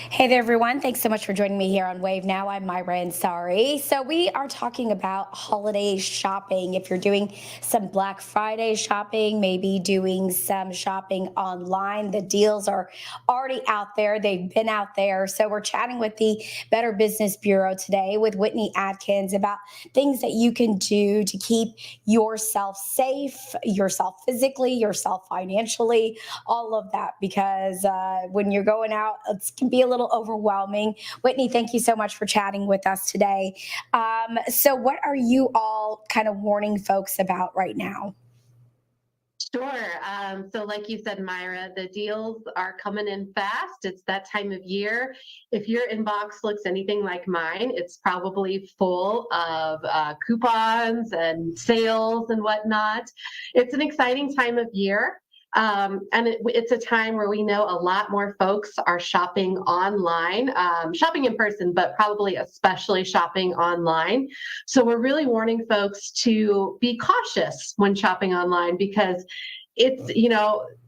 Hey there, everyone. Thanks so much for joining me here on Wave Now. I'm Myra Ansari. So we are talking about holiday shopping. If you're doing some Black Friday shopping, maybe doing some shopping online, the deals are already out there. They've been out there. So we're chatting with the Better Business Bureau today with Whitney Atkins about things that you can do to keep yourself safe, yourself physically, yourself financially, all of that, because when you're going out, it can be a little overwhelming. Whitney, thank you so much for chatting with us today. So what are you all kind of warning folks about right now? Sure. So, like you said, Myra, the deals are coming in fast. It's that time of year. If your inbox looks anything like mine, it's probably full of coupons and sales and whatnot. It's an exciting time of year. And it's a time where we know a lot more folks are shopping online, shopping in person, but probably especially shopping online. So we're really warning folks to be cautious when shopping online because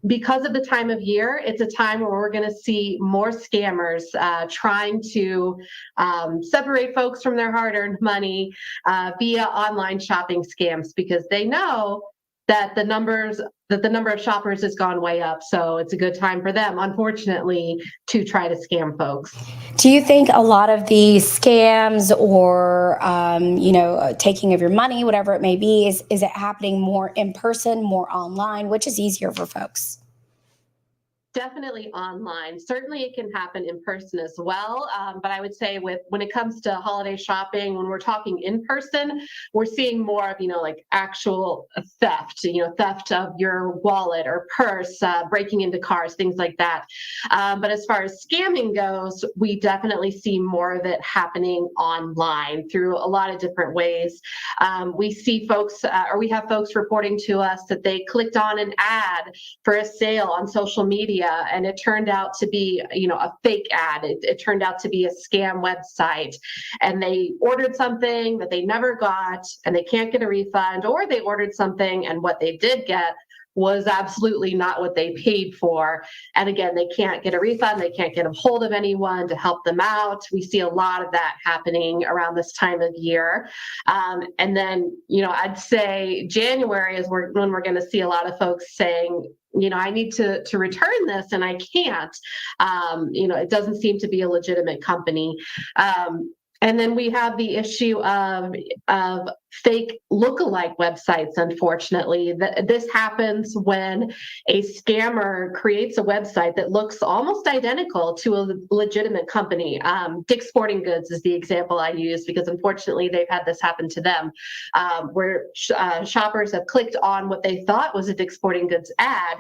because of the time of year, it's a time where we're going to see more scammers trying to separate folks from their hard-earned money via online shopping scams because they know that the number of shoppers has gone way up. So it's a good time for them, unfortunately, to try to scam folks. Do you think a lot of the scams or, taking of your money, whatever it may be, is it happening more in person, more online? Which is easier for folks? Definitely online. Certainly, it can happen in person as well. But I would say, when it comes to holiday shopping, when we're talking in person, we're seeing more of like actual theft. Theft of your wallet or purse, breaking into cars, things like that. But as far as scamming goes, we definitely see more of it happening online through a lot of different ways. We see folks, or we have folks reporting to us that they clicked on an ad for a sale on social media and it turned out to be a fake ad. It turned out to be a scam website and they ordered something that they never got and they can't get a refund, or they ordered something and what they did get was absolutely not what they paid for. And again, they can't get a refund. They can't get a hold of anyone to help them out. We see a lot of that happening around this time of year. And then, I'd say January is when we're going to see a lot of folks saying, I need to return this and I can't. It doesn't seem to be a legitimate company. And then we have the issue of fake lookalike websites. Unfortunately, this happens when a scammer creates a website that looks almost identical to a legitimate company. Dick's Sporting Goods is the example I use because unfortunately they've had this happen to them, where shoppers have clicked on what they thought was a Dick's Sporting Goods ad,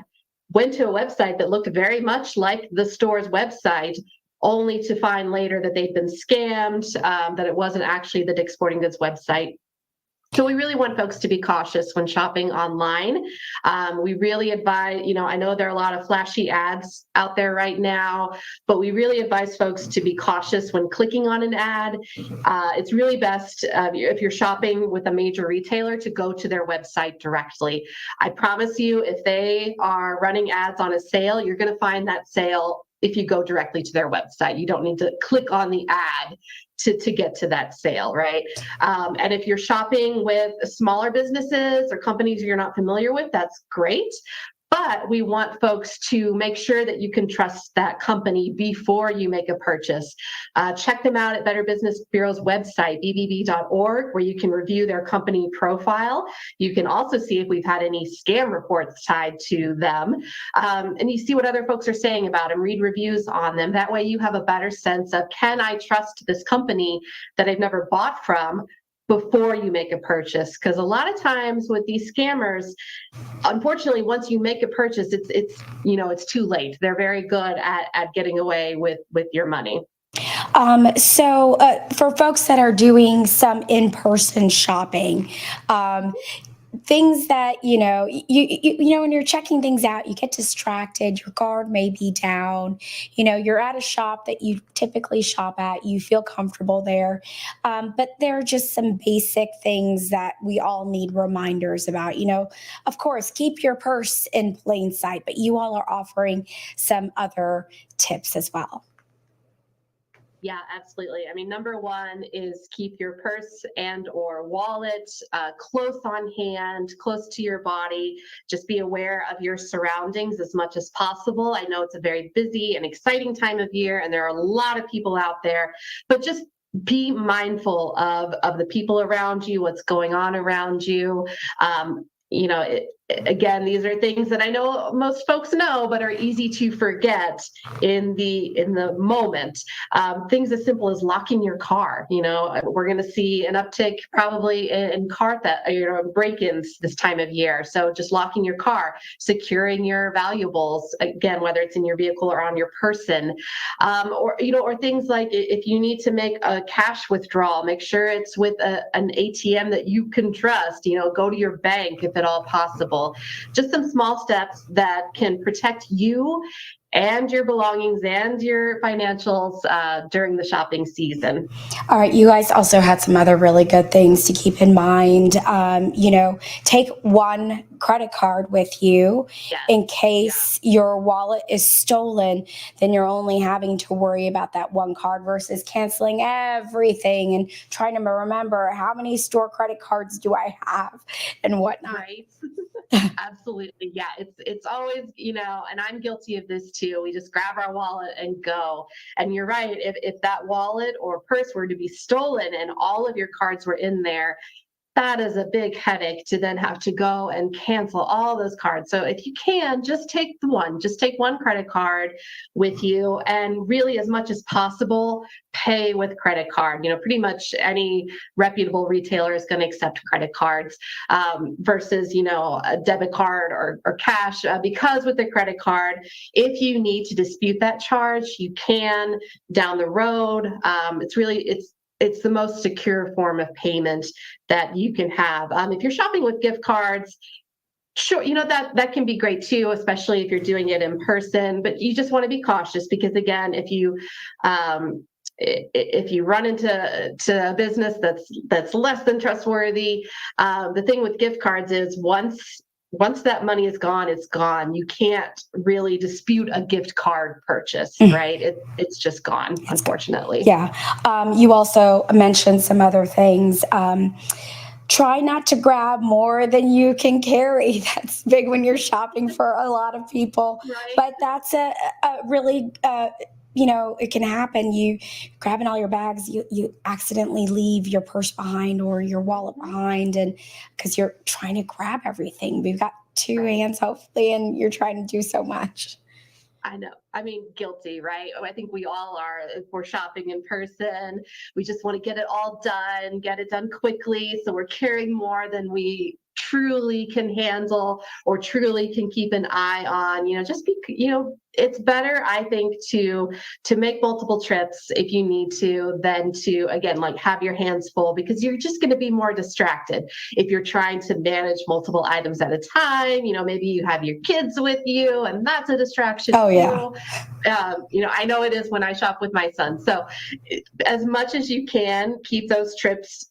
went to a website that looked very much like the store's website, only to find later that they'd been scammed, that it wasn't actually the Dick's Sporting Goods website. So we really want folks to be cautious when shopping online. We really advise, I know there are a lot of flashy ads out there right now, but we really advise folks to be cautious when clicking on an ad. It's really best if you're shopping with a major retailer to go to their website directly. I promise you, if they are running ads on a sale, you're going to find that sale if you go directly to their website. You don't need to click on the ad to get to that sale, right? And if you're shopping with smaller businesses or companies you're not familiar with, that's great. But we want folks to make sure that you can trust that company before you make a purchase. Check them out at Better Business Bureau's website, bbb.org, where you can review their company profile. You can also see if we've had any scam reports tied to them. And you see what other folks are saying about them, read reviews on them. That way you have a better sense of, can I trust this company that I've never bought from before you make a purchase? Because a lot of times with these scammers, unfortunately, once you make a purchase, it's too late. They're very good at getting away with your money. So for folks that are doing some in-person shopping, um, things that when you're checking things out, you get distracted, your guard may be down, you're at a shop that you typically shop at, you feel comfortable there, but there are just some basic things that we all need reminders about. Of course, keep your purse in plain sight, but you all are offering some other tips as well. Yeah, absolutely. I mean, number one is keep your purse and or wallet close on hand, close to your body. Just be aware of your surroundings as much as possible. I know it's a very busy and exciting time of year, and there are a lot of people out there, but just be mindful of the people around you, what's going on around you. You know, again, these are things that I know most folks know, but are easy to forget in the moment. Things as simple as locking your car. You know, we're going to see an uptick probably in car that break-ins this time of year. So just locking your car, securing your valuables, again, whether it's in your vehicle or on your person, or things like if you need to make a cash withdrawal, make sure it's with an ATM that you can trust. You know, go to your bank if at all possible. Just some small steps that can protect you and your belongings and your financials during the shopping season. All right, you guys also had some other really good things to keep in mind. Take one credit card with you Yes. in case your wallet is stolen. Then you're only having to worry about that one card versus canceling everything and trying to remember how many store credit cards do I have and whatnot. Right. Absolutely. Yeah. It's always, and I'm guilty of this too. We just grab our wallet and go. And you're right. If that wallet or purse were to be stolen and all of your cards were in there, that is a big headache to then have to go and cancel all those cards. So if you can, just take one credit card with you, and really as much as possible, pay with credit card. You know, pretty much any reputable retailer is going to accept credit cards versus, a debit card or cash, because with the credit card, if you need to dispute that charge, you can down the road. It's the most secure form of payment that you can have. If you're shopping with gift cards, sure, that can be great too, especially if you're doing it in person. But you just want to be cautious because, again, if you run into a business that's less than trustworthy, the thing with gift cards is once that money is gone, it's gone. You can't really dispute a gift card purchase, right? It's just gone, unfortunately. Yeah. You also mentioned some other things. Try not to grab more than you can carry. That's big when you're shopping for a lot of people. Right. But that's a really, it can happen. You grabbing all your bags, you accidentally leave your purse behind or your wallet behind, and because you're trying to grab everything. We've got two hands, hopefully, and you're trying to do so much. I know. I mean, guilty, right? I think we all are. If we're shopping in person, we just want to get it all done, get it done quickly. So we're carrying more than we truly can handle or truly can keep an eye on. It's better, I think, to make multiple trips if you need to than to, again, like have your hands full, because you're just going to be more distracted if you're trying to manage multiple items at a time. Maybe you have your kids with you and that's a distraction Oh, yeah. too. I know it is when I shop with my son. So as much as you can, keep those trips,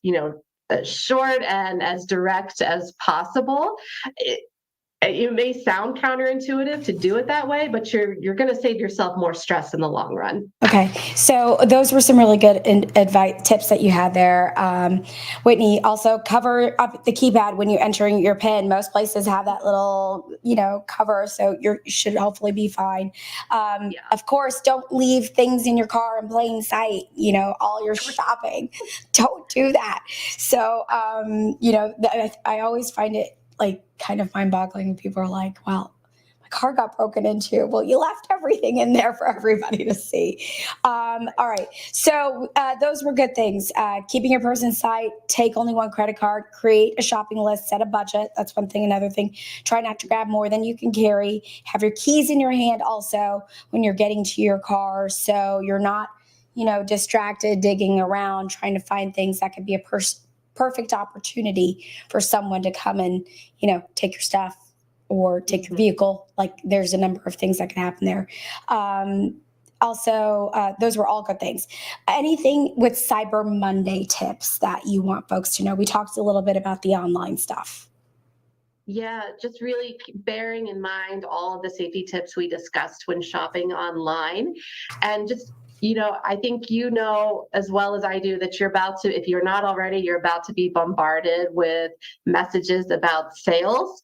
as short and as direct as possible. It may sound counterintuitive to do it that way, but you're going to save yourself more stress in the long run. Okay, so those were some really good advice tips that you had there, Whitney. Also, cover up the keypad when you're entering your PIN. Most places have that little, cover, so you should hopefully be fine. Yeah. Of course, don't leave things in your car in plain sight. All your shopping. Don't do that. So, I always find it like kind of mind-boggling when people are like, "Well, car got broken into." Well, you left everything in there for everybody to see. All right. So those were good things. Keeping your purse in sight, take only one credit card, create a shopping list, set a budget. That's one thing. Another thing, try not to grab more than you can carry. Have your keys in your hand also when you're getting to your car, so you're not, distracted digging around trying to find things that could be a perfect opportunity for someone to come and, take your stuff or take your vehicle. Like, there's a number of things that can happen there. Those were all good things. Anything with Cyber Monday tips that you want folks to know? We talked a little bit about the online stuff. Yeah, just really bearing in mind all of the safety tips we discussed when shopping online, and just I think as well as I do that you're about to, if you're not already, you're about to be bombarded with messages about sales.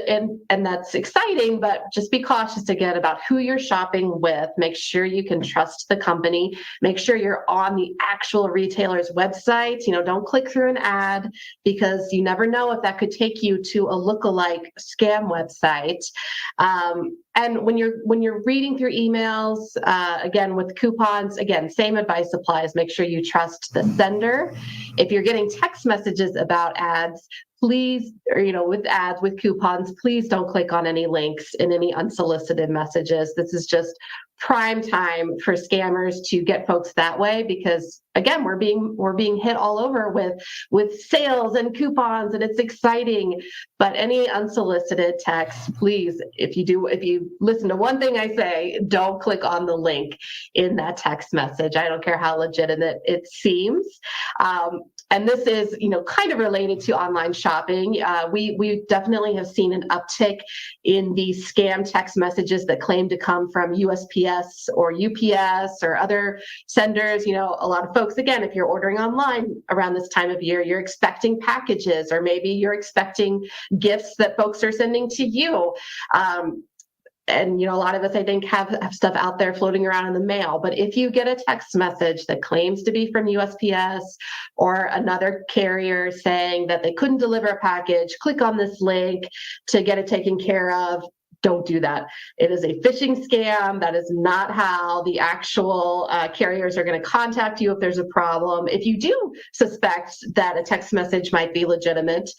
And that's exciting, but just be cautious again about who you're shopping with. Make sure you can trust the company. Make sure you're on the actual retailer's website. Don't click through an ad, because you never know if that could take you to a lookalike scam website. And when you're reading through emails, again with coupons, again, same advice applies. Make sure you trust the sender. If you're getting text messages about ads, please, or with ads, with coupons, please don't click on any links in any unsolicited messages. This is just prime time for scammers to get folks that way, because again, we're being hit all over with sales and coupons, and it's exciting. But any unsolicited text, please, if you listen to one thing I say, don't click on the link in that text message. I don't care how legitimate it seems. And this is, kind of related to online shopping. We definitely have seen an uptick in these scam text messages that claim to come from USPS or UPS or other senders. A lot of folks, again, if you're ordering online around this time of year, you're expecting packages, or maybe you're expecting gifts that folks are sending to you. And a lot of us, I think, have stuff out there floating around in the mail. But if you get a text message that claims to be from USPS or another carrier saying that they couldn't deliver a package, click on this link to get it taken care of. Don't do that. It is a phishing scam. That is not how the actual carriers are going to contact you if there's a problem. If you do suspect that a text message might be legitimate,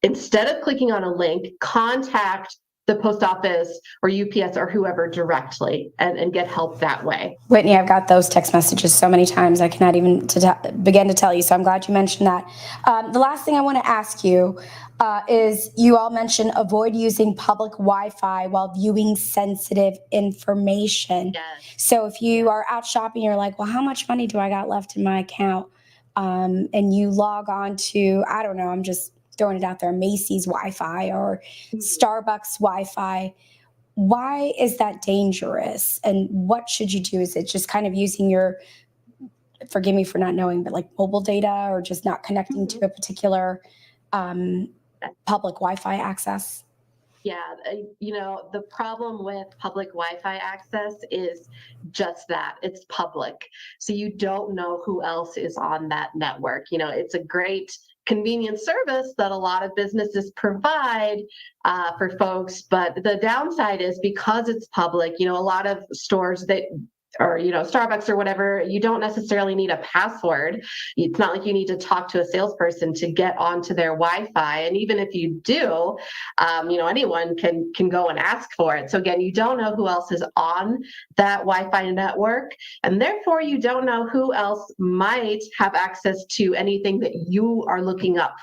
instead of clicking on a link, contact the post office or UPS or whoever directly, and get help that way. Whitney, I've got those text messages so many times I cannot even begin to tell you. So I'm glad you mentioned that. The last thing I want to ask you is, you all mentioned avoid using public Wi-Fi while viewing sensitive information. Yes. So if you are out shopping, you're like, well, how much money do I got left in my account? And you log on to, I don't know, I'm just throwing it out there, Macy's Wi-Fi or Starbucks Wi-Fi. Why is that dangerous? And what should you do? Is it just kind of using your, forgive me for not knowing, but like mobile data, or just not connecting to a particular public Wi-Fi access? Yeah, the problem with public Wi-Fi access is just that. It's public. So you don't know who else is on that network. It's a great convenient service that a lot of businesses provide for folks. But the downside is, because it's public, a lot of stores that, or Starbucks or whatever, you don't necessarily need a password. It's not like you need to talk to a salesperson to get onto their Wi-Fi. And even if you do, anyone can go and ask for it. So again, you don't know who else is on that Wi-Fi network, and therefore you don't know who else might have access to anything that you are looking up.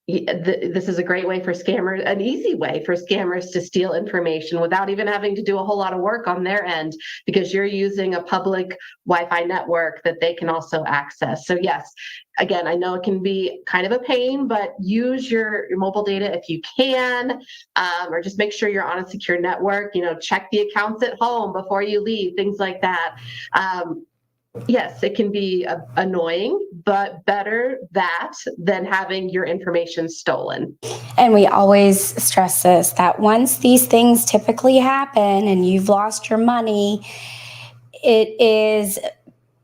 This is a great way for scammers, an easy way for scammers to steal information without even having to do a whole lot of work on their end, because you're using a public Wi-Fi network that they can also access. So yes, again, I know it can be kind of a pain, but use your mobile data if you can, or just make sure you're on a secure network. Check the accounts at home before you leave, things like that. Yes, it can be annoying, but better that than having your information stolen. And we always stress this, that once these things typically happen and you've lost your money, it is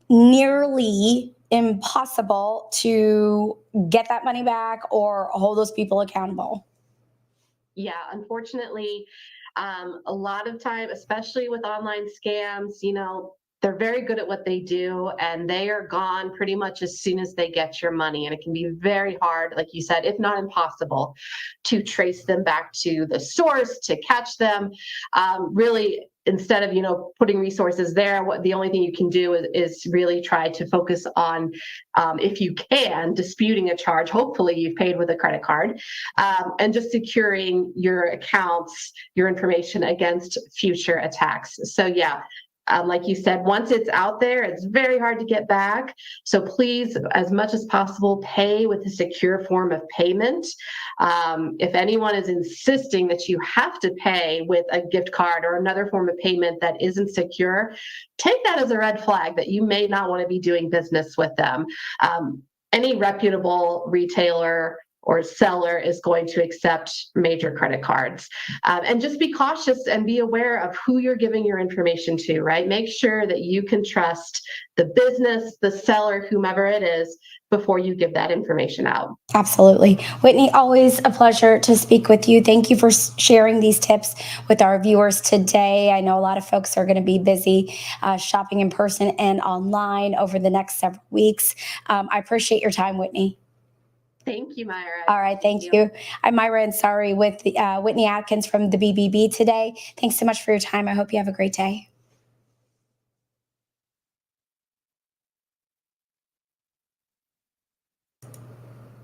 nearly impossible to get that money back or hold those people accountable. Yeah, unfortunately, a lot of time, especially with online scams, they're very good at what they do, and they are gone pretty much as soon as they get your money. And it can be very hard, like you said, if not impossible, to trace them back to the source, to catch them. Really, instead of putting resources there, the only thing you can do is really try to focus on, if you can, disputing a charge. Hopefully you've paid with a credit card, and just securing your accounts, your information against future attacks. So yeah, Like you said, once it's out there, it's very hard to get back. So please, as much as possible, pay with a secure form of payment. If anyone is insisting that you have to pay with a gift card or another form of payment that isn't secure, take that as a red flag that you may not want to be doing business with them. Any reputable retailer or seller is going to accept major credit cards. And just be cautious and be aware of who you're giving your information to, right? Make sure that you can trust the business, the seller, whomever it is, before you give that information out. Absolutely. Whitney, always a pleasure to speak with you. Thank you for sharing these tips with our viewers today. I know a lot of folks are going to be busy shopping in person and online over the next several weeks. I appreciate your time, Whitney. Thank you, Myra. All right, Thank thank you. you. I'm Myra Ansari with Whitney Atkins from the BBB today. Thanks so much for your time. I hope you have a great day.